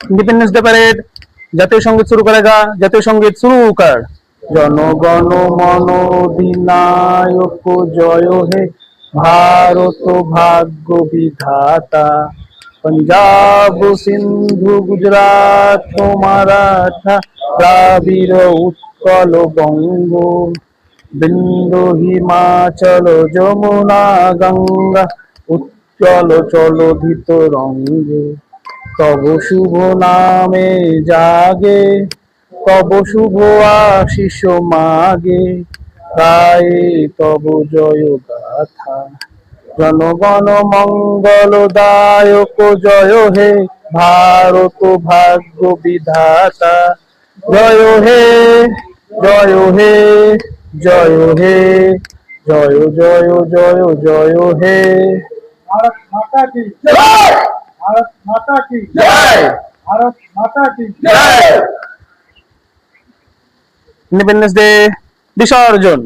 Independence day parade, জাতীয় সঙ্গীত শুরু করেগা, জাতীয় সঙ্গীত শুরু কর। জনগণ মন অধিনায়ক জয় হে ভারত ভাগ্য বিধাতা, पंजाब सिंधु गुजरात मराठा द्राविड़ उत्कल बंग, बिंदु हिमाचल যমুনা गंगा उज्जवल चलोधित रंग। तब शुभ नामे जागे, तब शुभ आशीष मागे, गाए तब जय गाथा। জনগণ মঙ্গলদায়ক জয় হে ভারত ভাগ্য বিধাতা, জয় হে জয় হে জয় হে জয় জয় জয় জয় হে। भारत माता की जय, भारत माता की जय, भारत माता की जय। इंडिपेंडेंस डे विसर्जन।